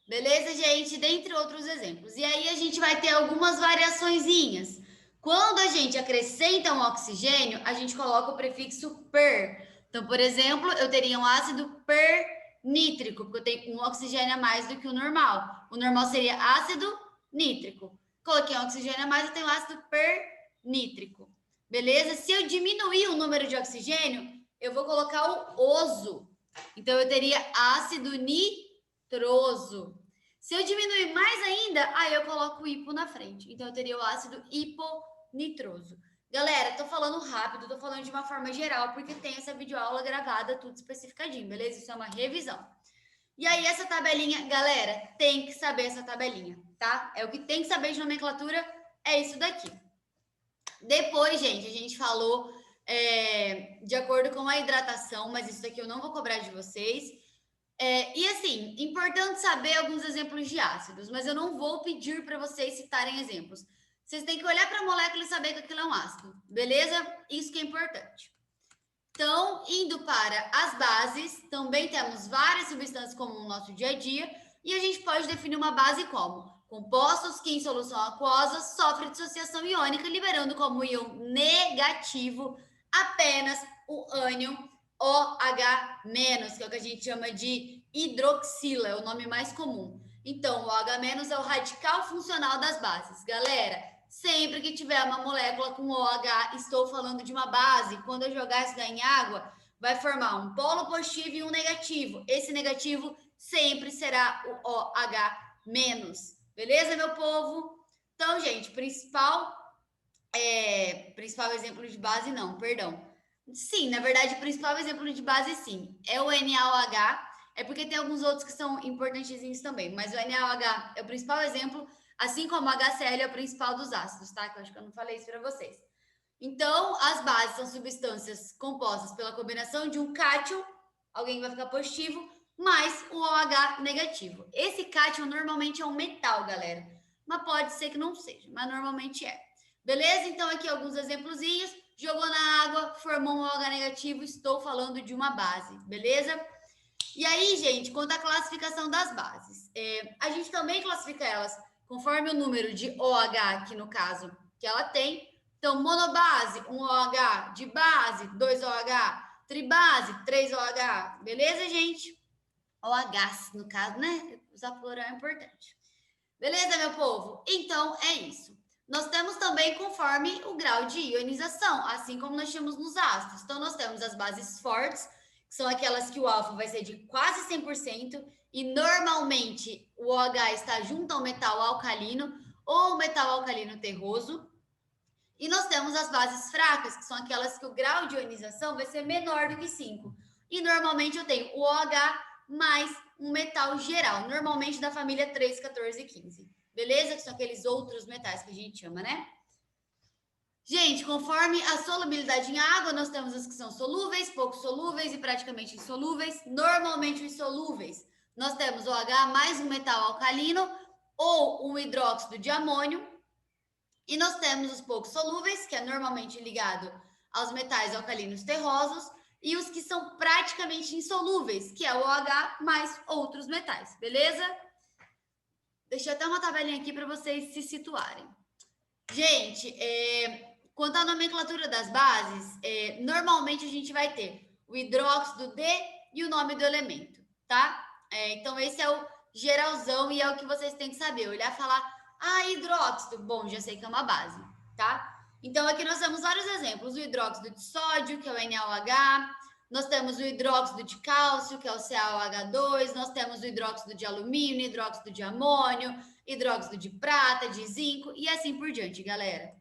Beleza, gente? Dentre outros exemplos. E aí a gente vai ter algumas variaçõezinhas. Quando a gente acrescenta um oxigênio, a gente coloca o prefixo per. Então, por exemplo, eu teria um ácido pernítrico, porque eu tenho um oxigênio a mais do que o normal. O normal seria ácido nítrico. Coloquei um oxigênio a mais, eu tenho ácido pernítrico. Beleza? Se eu diminuir o número de oxigênio, eu vou colocar o oso. Então, eu teria ácido nitroso. Se eu diminuir mais ainda, aí eu coloco o hipo na frente. Então, eu teria o ácido hiponitroso. Galera, tô falando rápido, tô falando de uma forma geral, porque tem essa videoaula gravada, tudo especificadinho, beleza? Isso é uma revisão. E aí, essa tabelinha, galera, tem que saber essa tabelinha, tá? É o que tem que saber de nomenclatura, é isso daqui. Depois, gente, a gente falou de acordo com a hidratação, mas isso daqui eu não vou cobrar de vocês. E assim, importante saber alguns exemplos de ácidos, mas eu não vou pedir para vocês citarem exemplos. Vocês têm que olhar para a molécula e saber que aquilo é um ácido, beleza? Isso que é importante. Então, indo para as bases, também temos várias substâncias comuns no nosso dia a dia, e a gente pode definir uma base como compostos que em solução aquosa sofrem dissociação iônica, liberando como íon negativo apenas o ânion OH-, que é o que a gente chama de hidroxila, é o nome mais comum. Então, o OH- é o radical funcional das bases. Galera, sempre que tiver uma molécula com OH, estou falando de uma base. Quando eu jogar isso daí em água, vai formar um polo positivo e um negativo. Esse negativo sempre será o OH-. Beleza, meu povo? Então, gente, principal exemplo de base, não, perdão. Sim, na verdade, o principal exemplo de base, sim, é o NaOH. É porque tem alguns outros que são importantezinhos também, mas o NaOH é o principal exemplo, assim como o HCl é o principal dos ácidos, tá? Que eu acho que eu não falei isso para vocês. Então, as bases são substâncias compostas pela combinação de um cátion, alguém vai ficar positivo, mais o OH negativo. Esse cátion normalmente é um metal, galera, mas pode ser que não seja, mas normalmente é. Beleza? Então, aqui alguns exemplozinhos. Jogou na água, formou um OH negativo, estou falando de uma base, beleza? E aí, gente, quanto à classificação das bases, a gente também classifica elas conforme o número de OH, aqui no caso, que ela tem. Então, monobase, 1 OH, de base, 2 OH, tribase, 3 OH, beleza, gente? OH, no caso, né? Usar plural é importante. Beleza, meu povo? Então, é isso. Nós temos também conforme o grau de ionização, assim como nós temos nos ácidos. Então, nós temos as bases fortes, que são aquelas que o alfa vai ser de quase 100%, e normalmente o OH está junto ao metal alcalino ou metal alcalino terroso. E nós temos as bases fracas, que são aquelas que o grau de ionização vai ser menor do que 5. E normalmente eu tenho o OH mais um metal geral, normalmente da família 3, 14 e 15. Beleza? Que são aqueles outros metais que a gente chama, né? Gente, conforme a solubilidade em água, nós temos as que são solúveis, pouco solúveis e praticamente insolúveis. Normalmente, os solúveis, nós temos o OH mais um metal alcalino ou um hidróxido de amônio. E nós temos os pouco solúveis, que é normalmente ligado aos metais alcalinos terrosos, e os que são praticamente insolúveis, que é o OH mais outros metais, beleza? Deixa eu até uma tabelinha aqui para vocês se situarem. Gente, quanto à nomenclatura das bases, normalmente a gente vai ter o hidróxido de e o nome do elemento, tá? Então, esse é o geralzão e é o que vocês têm que saber. Olhar e falar, hidróxido, bom, já sei que é uma base, tá? Então, aqui nós temos vários exemplos. O hidróxido de sódio, que é o NaOH. Nós temos o hidróxido de cálcio, que é o CaOH2. Nós temos o hidróxido de alumínio, hidróxido de amônio, hidróxido de prata, de zinco e assim por diante, galera.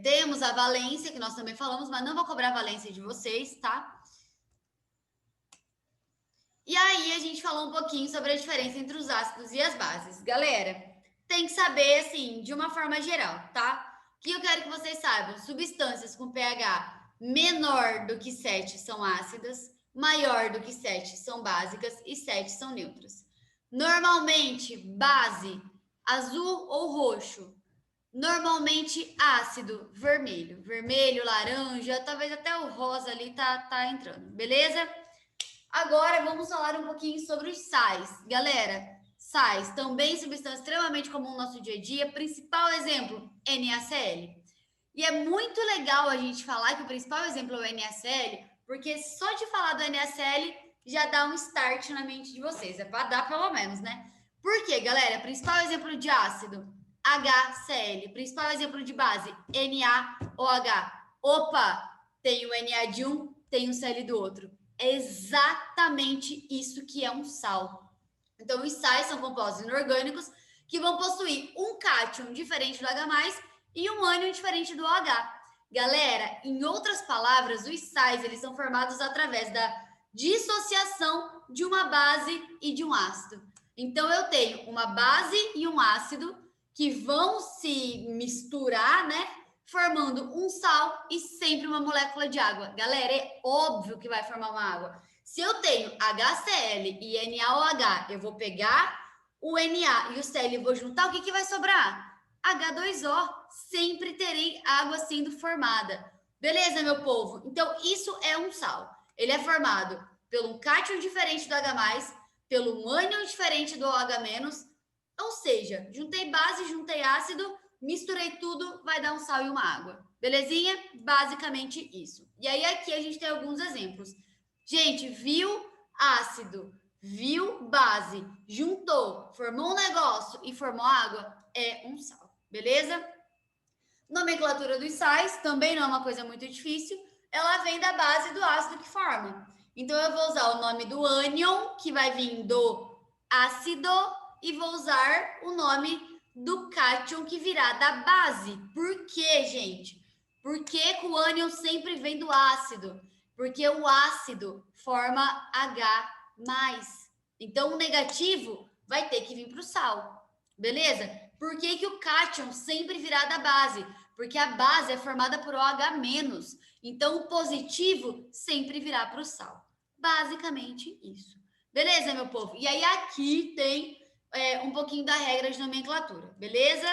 Temos a valência, que nós também falamos, mas não vou cobrar a valência de vocês, tá? E aí a gente falou um pouquinho sobre a diferença entre os ácidos e as bases. Galera, tem que saber, assim, de uma forma geral, tá? O que eu quero que vocês saibam? Substâncias com pH menor do que 7 são ácidas, maior do que 7 são básicas e 7 são neutras. Normalmente, base, azul ou roxo. Normalmente, ácido, vermelho. Vermelho, laranja, talvez até o rosa ali tá entrando, beleza? Agora vamos falar um pouquinho sobre os sais. Galera, sais também substância extremamente comum no nosso dia a dia. Principal exemplo, NaCl. E é muito legal a gente falar que o principal exemplo é o NaCl, porque só de falar do NaCl já dá um start na mente de vocês. É para dar pelo menos, né? Por quê, galera? Principal exemplo de ácido, HCl. Principal exemplo de base, NaOH. Opa, tem o Na de um, tem o Cl do outro. É exatamente isso que é um sal. Então, os sais são compostos inorgânicos que vão possuir um cátion diferente do H+, e um ânion diferente do OH. Galera, em outras palavras, os sais eles são formados através da dissociação de uma base e de um ácido. Então, eu tenho uma base e um ácido que vão se misturar, né? Formando um sal e sempre uma molécula de água. Galera, é óbvio que vai formar uma água. Se eu tenho HCl e NaOH, eu vou pegar o Na e o Cl e vou juntar, o que vai sobrar? H2O. Sempre terei água sendo formada. Beleza, meu povo? Então, isso é um sal. Ele é formado pelo um cátion diferente do H+, pelo um ânion diferente do OH-, ou seja, juntei base, juntei ácido, misturei tudo, vai dar um sal e uma água. Belezinha? Basicamente isso. E aí aqui a gente tem alguns exemplos. Gente, viu ácido, viu base, juntou, formou um negócio e formou água, é um sal. Beleza? Nomenclatura dos sais também não é uma coisa muito difícil. Ela vem da base do ácido que forma. Então, eu vou usar o nome do ânion, que vai vir do ácido, e vou usar o nome do cátion, que virá da base. Por quê, gente? Por que o ânion sempre vem do ácido? Porque o ácido forma H+. Então, o negativo vai ter que vir para o sal. Beleza? Por que o cátion sempre virá da base? Porque a base é formada por OH-. Então, o positivo sempre virá para o sal. Basicamente isso. Beleza, meu povo? E aí, aqui tem um pouquinho da regra de nomenclatura. Beleza?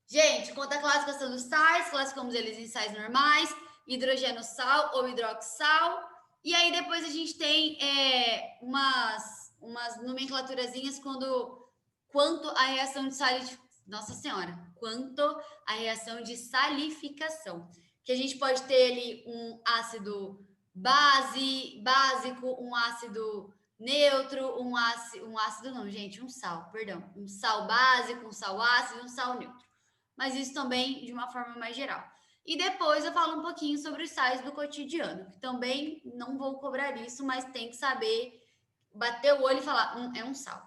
Gente, quanto à classificação dos sais, classificamos eles em sais normais, hidrogênio sal ou hidroxal. E aí, depois a gente tem umas nomenclaturazinhas quanto à reação de salificação. Nossa Senhora, quanto à reação de salificação. Que a gente pode ter ali um ácido básico, um ácido neutro, um ácido não, gente, um sal, perdão. Um sal básico, um sal ácido, um sal neutro. Mas isso também de uma forma mais geral. E depois eu falo um pouquinho sobre os sais do cotidiano, que também não vou cobrar isso, mas tem que saber bater o olho e falar, é um sal.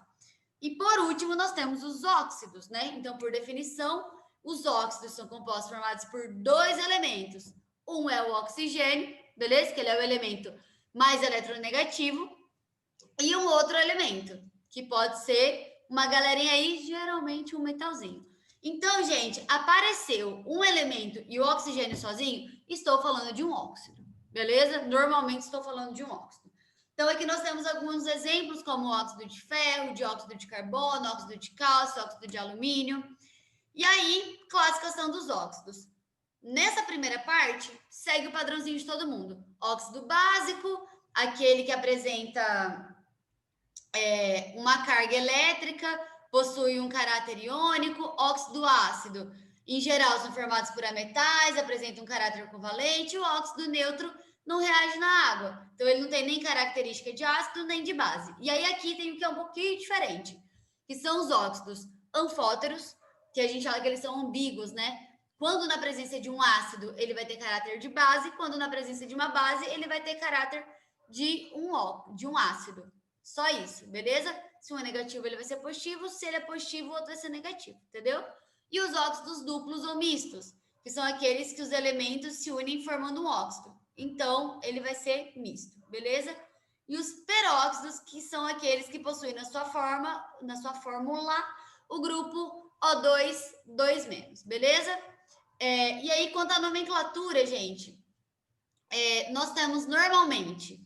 E por último, nós temos os óxidos, né? Então, por definição, os óxidos são compostos formados por dois elementos. Um é o oxigênio, beleza? Que ele é o elemento mais eletronegativo. E um outro elemento, que pode ser uma galerinha aí, geralmente um metalzinho. Então, gente, apareceu um elemento e o oxigênio sozinho, estou falando de um óxido, beleza? Normalmente estou falando de um óxido. Então, aqui nós temos alguns exemplos, como óxido de ferro, dióxido de carbono, óxido de cálcio, óxido de alumínio. E aí, classificação dos óxidos. Nessa primeira parte, segue o padrãozinho de todo mundo. Óxido básico, aquele que apresenta uma carga elétrica, possui um caráter iônico. Óxido ácido, em geral, são formados por ametais, apresentam um caráter covalente. O óxido neutro não reage na água. Então, ele não tem nem característica de ácido, nem de base. E aí, aqui tem o que é um pouquinho diferente, que são os óxidos anfóteros, que a gente fala que eles são ambíguos, né? Quando na presença de um ácido, ele vai ter caráter de base, quando na presença de uma base, ele vai ter caráter de um ácido. Só isso, beleza? Se um é negativo, ele vai ser positivo. Se ele é positivo, o outro vai ser negativo, entendeu? E os óxidos duplos ou mistos, que são aqueles que os elementos se unem formando um óxido. Então, ele vai ser misto, beleza? E os peróxidos, que são aqueles que possuem na sua fórmula, o grupo O2, 2-, beleza? E aí, quanto à nomenclatura, gente, nós temos normalmente...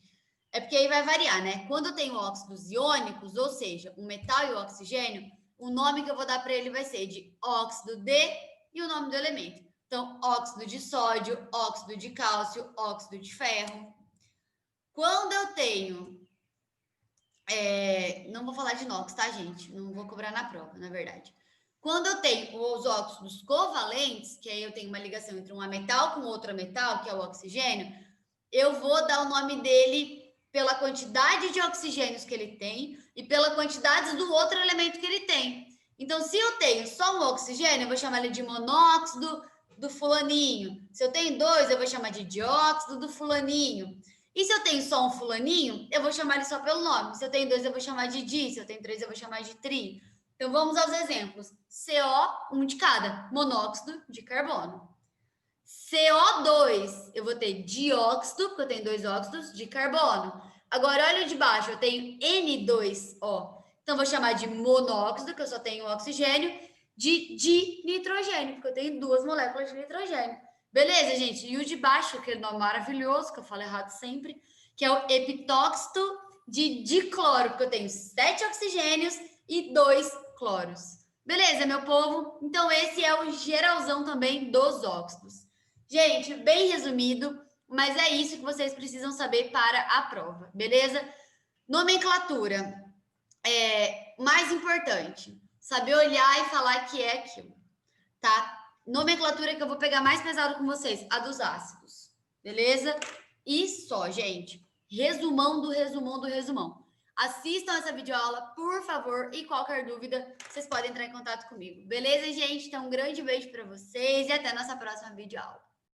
É porque aí vai variar, né? Quando eu tenho óxidos iônicos, ou seja, o metal e o oxigênio, o nome que eu vou dar para ele vai ser de óxido de e o nome do elemento. Então, óxido de sódio, óxido de cálcio, óxido de ferro. Quando eu tenho... não vou falar de inox, tá, gente? Não vou cobrar na prova, na verdade. Quando eu tenho os óxidos covalentes, que aí eu tenho uma ligação entre um metal com outro metal, que é o oxigênio, eu vou dar o nome dele pela quantidade de oxigênios que ele tem e pela quantidade do outro elemento que ele tem. Então, se eu tenho só um oxigênio, eu vou chamar ele de monóxido do fulaninho. Se eu tenho dois, eu vou chamar de dióxido do fulaninho. E se eu tenho só um fulaninho, eu vou chamar ele só pelo nome. Se eu tenho dois, eu vou chamar de di. Se eu tenho três, eu vou chamar de tri. Então, vamos aos exemplos. CO, um de cada, monóxido de carbono. CO2, eu vou ter dióxido, porque eu tenho dois óxidos, de carbono. Agora, olha de baixo, eu tenho N2O. Então, vou chamar de monóxido, que eu só tenho oxigênio, de nitrogênio, porque eu tenho duas moléculas de nitrogênio. Beleza, gente? E o de baixo, aquele nome maravilhoso, que eu falo errado sempre, que é o epitóxido de dicloro, porque eu tenho 7 oxigênios e 2 cloros. Beleza, meu povo? Então, esse é o geralzão também dos óxidos. Gente, bem resumido, mas é isso que vocês precisam saber para a prova, beleza? Nomenclatura. Mais importante, saber olhar e falar que é aquilo, tá? Nomenclatura que eu vou pegar mais pesado com vocês, a dos ácidos, beleza? E só, gente. Resumão do resumão do resumão. Assistam essa videoaula, por favor, e qualquer dúvida, vocês podem entrar em contato comigo. Beleza, gente? Então, um grande beijo para vocês e até a nossa próxima videoaula.